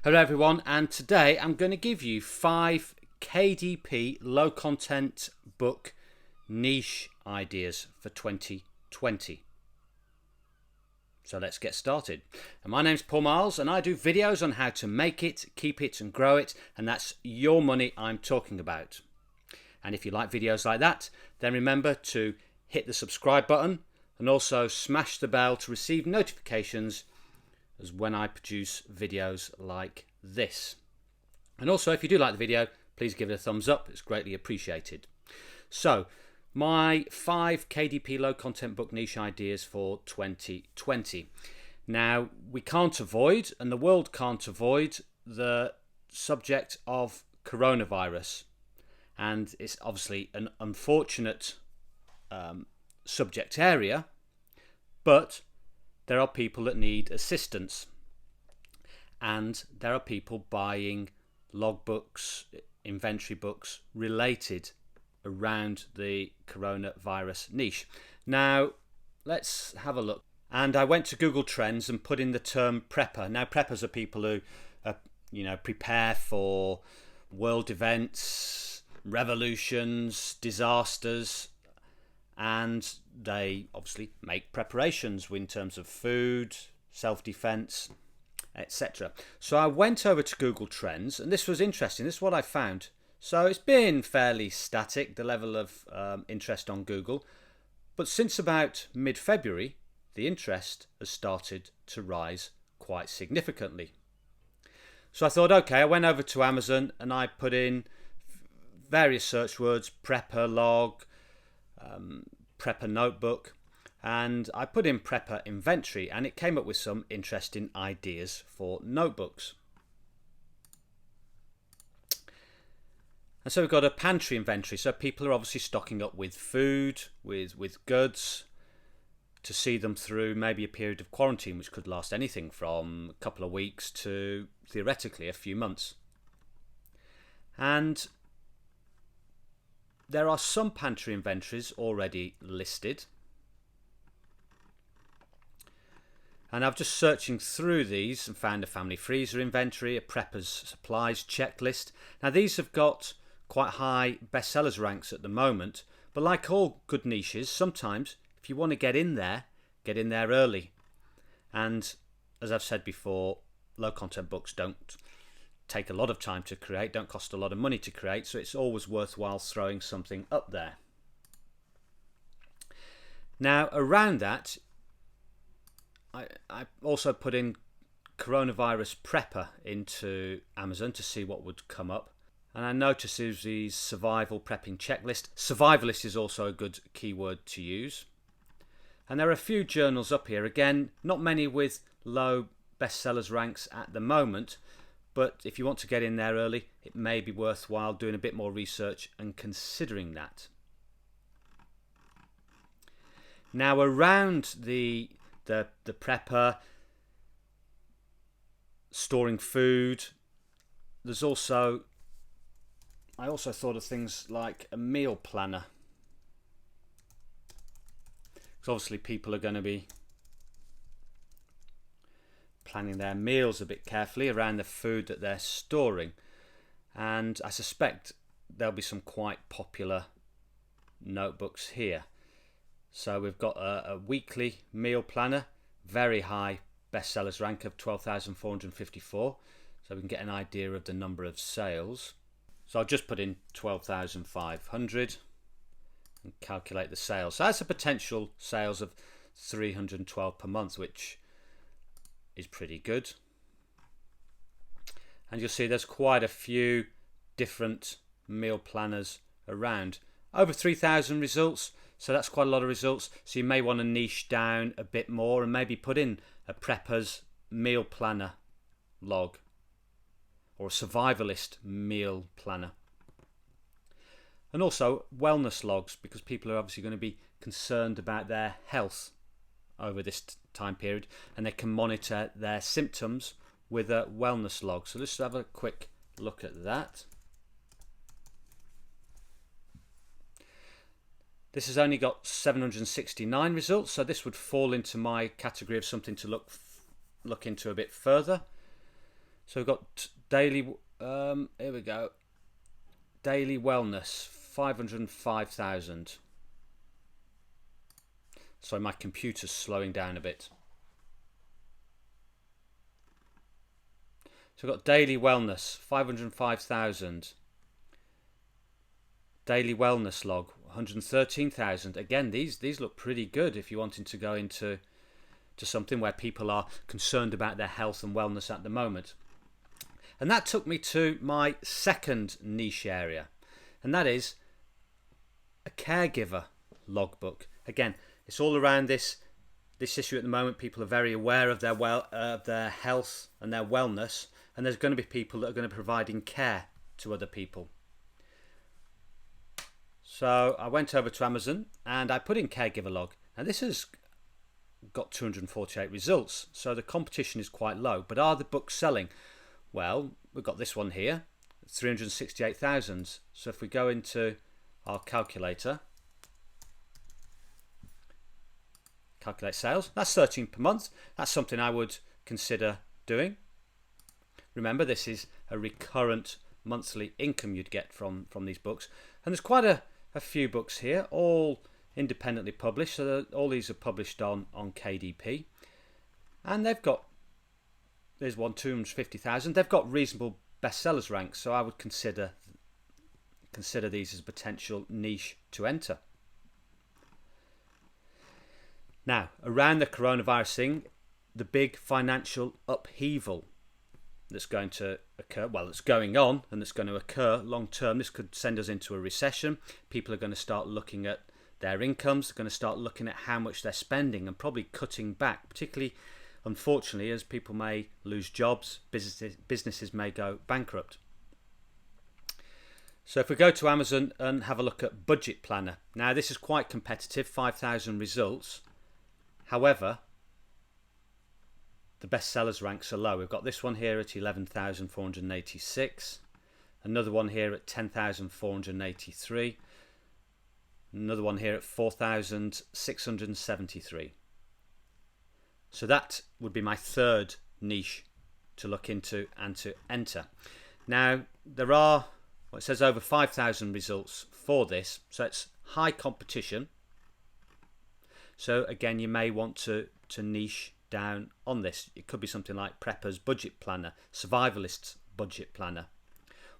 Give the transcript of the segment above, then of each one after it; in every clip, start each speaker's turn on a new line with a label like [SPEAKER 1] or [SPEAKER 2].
[SPEAKER 1] Hello everyone, and today I'm going to give you 5 KDP low content book niche ideas for 2020. So let's get started. And my name's Paul Marles and I do videos on how to make it, keep it and grow it, and that's your money I'm talking about. And if you like videos like that, then remember to hit the subscribe button and also smash the bell to receive notifications as when I produce videos like this. And also, if you do like the video, please give it a thumbs up. It's greatly appreciated. So, my 5 KDP low content book niche ideas for 2020. Now, we can't avoid, and the world can't avoid, the subject of coronavirus. And it's obviously an unfortunate subject area, but there are people that need assistance, and there are people buying logbooks, inventory books related around the coronavirus niche. Now, let's have a look. And I went to Google Trends and put in the term prepper. Now, preppers are people who, prepare for world events, revolutions, disasters, and they obviously make preparations in terms of food, self-defense, etc. So I went over to Google Trends, and this was interesting. This is what I found. So it's been fairly static, the level of interest on Google, but since about mid-February, the interest has started to rise quite significantly. So I thought, okay, I went over to Amazon and I put in various search words, prepper log, prepper notebook, and I put in prepper inventory, and it came up with some interesting ideas for notebooks. And so we've got a pantry inventory, so people are obviously stocking up with food, with goods to see them through maybe a period of quarantine, which could last anything from a couple of weeks to theoretically a few months. And there are some pantry inventories already listed, and I've just searching through these and found a family freezer inventory, a prepper's supplies checklist. Now these have got quite high bestsellers ranks at the moment, but like all good niches, sometimes if you want to get in there early. And as I've said before, low content books don't take a lot of time to create, don't cost a lot of money to create, so it's always worthwhile throwing something up there. Now around that, I also put in coronavirus prepper into Amazon to see what would come up, and I noticed there's the survival prepping checklist. Survivalist is also a good keyword to use, and there are a few journals up here, again not many with low bestsellers ranks at the moment, but if you want to get in there early, it may be worthwhile doing a bit more research and considering that. Now around the prepper, storing food, I also thought of things like a meal planner. Because obviously people are going to be planning their meals a bit carefully around the food that they're storing, and I suspect there'll be some quite popular notebooks here. So we've got a weekly meal planner, very high bestsellers rank of 12,454, so we can get an idea of the number of sales. So I'll just put in 12,500 and calculate the sales. So that's a potential sales of 312 per month, which is pretty good. And you'll see there's quite a few different meal planners around. Over 3,000 results, so that's quite a lot of results. So you may want to niche down a bit more and maybe put in a prepper's meal planner log or a survivalist meal planner. And also wellness logs, because people are obviously going to be concerned about their health over this time period, and they can monitor their symptoms with a wellness log. So let's have a quick look at that. This has only got 769 results, so this would fall into my category of something to look into a bit further. So we've got daily, here we go, daily wellness, 505,000. Sorry, my computer's slowing down a bit. So we've got daily wellness, 505,000. Daily wellness log, 113,000. Again, these look pretty good if you're wanting to go into something where people are concerned about their health and wellness at the moment. And that took me to my second niche area, and that is a caregiver logbook. Again, it's all around this issue at the moment. People are very aware of their health and their wellness, and there's going to be people that are going to be providing care to other people. So I went over to Amazon and I put in Caregiver Log, and this has got 248 results, so the competition is quite low. But are the books selling? Well, we've got this one here, 368,000. So if we go into our calculator, calculate sales, that's 13 per month. That's something I would consider doing. Remember, this is a recurrent monthly income you'd get from these books. And there's quite a few books here, all independently published. So all these are published on KDP. And they've got, there's one, 250,000. They've got reasonable bestsellers ranks, so I would consider these as potential niche to enter. Now, around the coronavirus thing, the big financial upheaval that's going to occur, well, it's going on and it's going to occur long term. This could send us into a recession. People are going to start looking at their incomes. They're going to start looking at how much they're spending and probably cutting back, particularly, unfortunately, as people may lose jobs, businesses may go bankrupt. So if we go to Amazon and have a look at Budget Planner. Now, this is quite competitive, 5,000 results. However, the bestsellers ranks are low. We've got this one here at 11,486, another one here at 10,483, another one here at 4,673. So that would be my third niche to look into and to enter. Now, there are, well, it says over 5,000 results for this, so it's high competition. So again, you may want to niche down on this. It could be something like Prepper's Budget Planner, Survivalist's Budget Planner,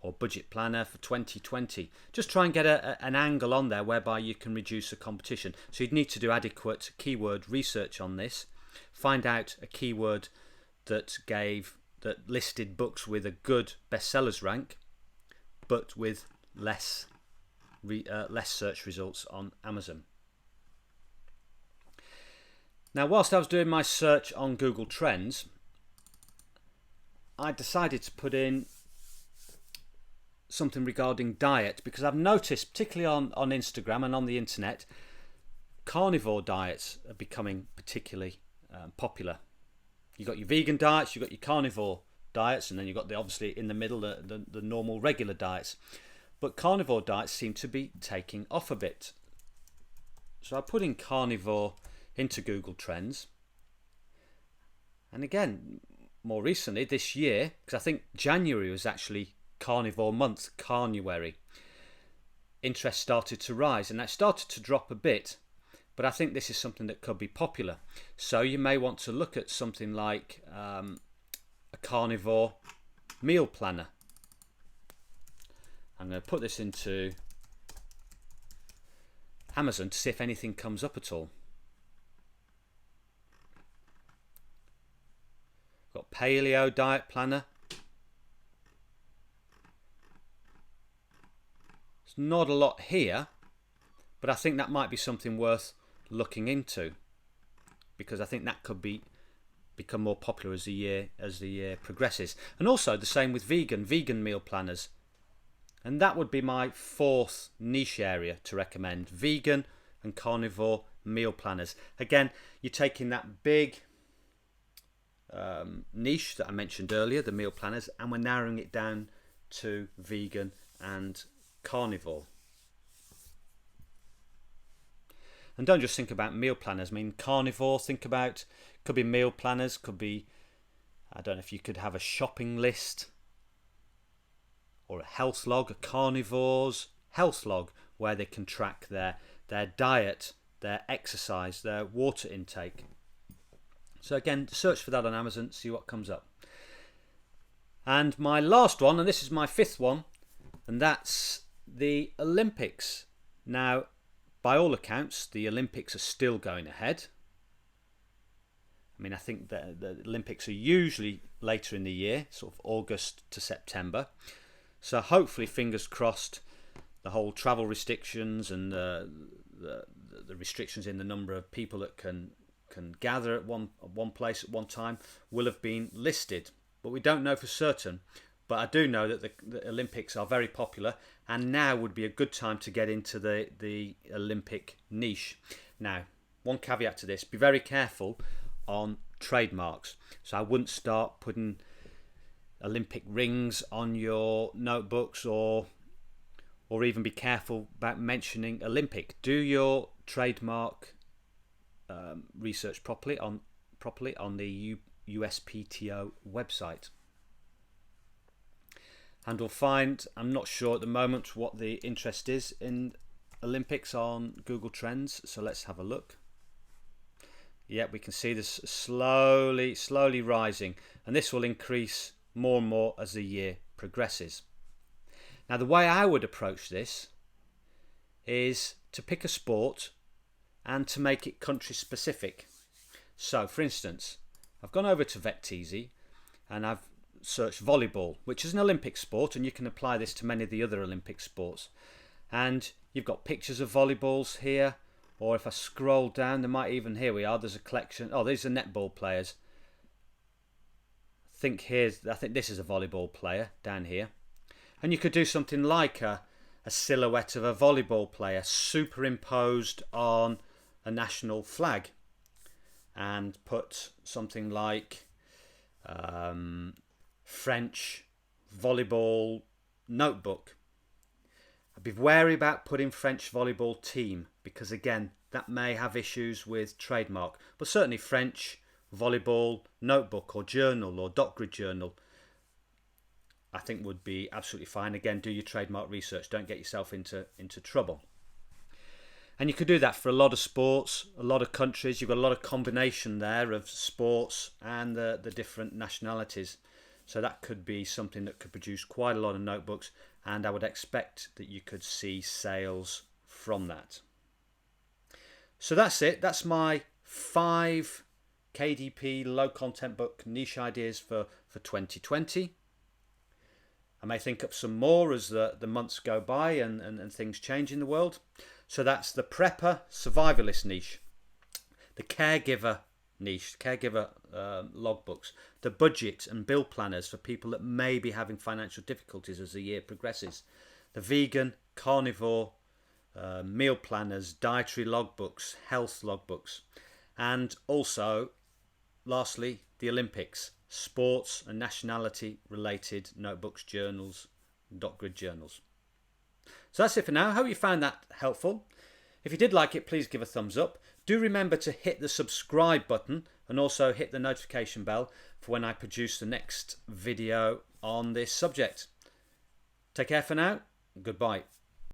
[SPEAKER 1] or Budget Planner for 2020. Just try and get an angle on there whereby you can reduce the competition. So you'd need to do adequate keyword research on this, find out a keyword that listed books with a good bestsellers rank, but with less search results on Amazon. Now, whilst I was doing my search on Google Trends, I decided to put in something regarding diet, because I've noticed, particularly on Instagram and on the internet, carnivore diets are becoming particularly popular. You've got your vegan diets, you've got your carnivore diets, and then you've got obviously in the middle the normal regular diets. But carnivore diets seem to be taking off a bit. So I put in carnivore into Google Trends, and again, more recently this year, because I think January was actually carnivore month, Carnuary, interest started to rise, and that started to drop a bit, but I think this is something that could be popular. So you may want to look at something like a carnivore meal planner. I'm going to put this into Amazon to see if anything comes up at all. Got paleo diet planner. There's not a lot here, but I think that might be something worth looking into, because I think that could become more popular as the year progresses. And also the same with vegan meal planners. And that would be my fourth niche area to recommend: vegan and carnivore meal planners. Again, you're taking that big niche that I mentioned earlier, the meal planners, and we're narrowing it down to vegan and carnivore. And don't just think about meal planners. I mean, carnivore, think about, could be meal planners, could be I don't know if you could have a shopping list or a health log, a carnivore's health log, where they can track their diet, their exercise, their water intake. So again, search for that on Amazon, see what comes up. And my last one, and this is my fifth one, and that's the Olympics. Now, by all accounts, the Olympics are still going ahead. I mean, I think the Olympics are usually later in the year, sort of August to September. So hopefully, fingers crossed, the whole travel restrictions and the restrictions in the number of people that can gather at one place at one time will have been listed. But we don't know for certain. But I do know that the Olympics are very popular, and now would be a good time to get into the Olympic niche. Now, one caveat to this, be very careful on trademarks. So I wouldn't start putting Olympic rings on your notebooks, or even be careful about mentioning Olympic. Do your trademark research properly on the USPTO website. And we'll find, I'm not sure at the moment what the interest is in Olympics on Google Trends, so let's have a look. Yeah, we can see this slowly rising, and this will increase more and more as the year progresses. Now, the way I would approach this is to pick a sport and to make it country specific. So, for instance, I've gone over to VetEasy and I've searched volleyball, which is an Olympic sport, and you can apply this to many of the other Olympic sports. And you've got pictures of volleyballs here, or if I scroll down, there might even, here we are, there's a collection. Oh, these are netball players. I think this is a volleyball player down here. And you could do something like a silhouette of a volleyball player superimposed on a national flag, and put something like French volleyball notebook. I'd be wary about putting French volleyball team, because again, that may have issues with trademark. But certainly French volleyball notebook or journal or dot grid journal, I think would be absolutely fine. Again, do your trademark research. Don't get yourself into trouble. And you could do that for a lot of sports, a lot of countries. You've got a lot of combination there of sports and the different nationalities. So that could be something that could produce quite a lot of notebooks, and I would expect that you could see sales from that. So that's it. That's my 5 KDP low content book niche ideas for 2020. I may think up some more as the months go by and things change in the world. So that's the prepper survivalist niche, the caregiver niche, caregiver logbooks, the budget and bill planners for people that may be having financial difficulties as the year progresses, the vegan, carnivore, meal planners, dietary logbooks, health logbooks, and also, lastly, the Olympics, sports and nationality related notebooks, journals, dot grid journals. So that's it for now. I hope you found that helpful. If you did like it, please give a thumbs up. Do remember to hit the subscribe button and also hit the notification bell for when I produce the next video on this subject. Take care for now. Goodbye.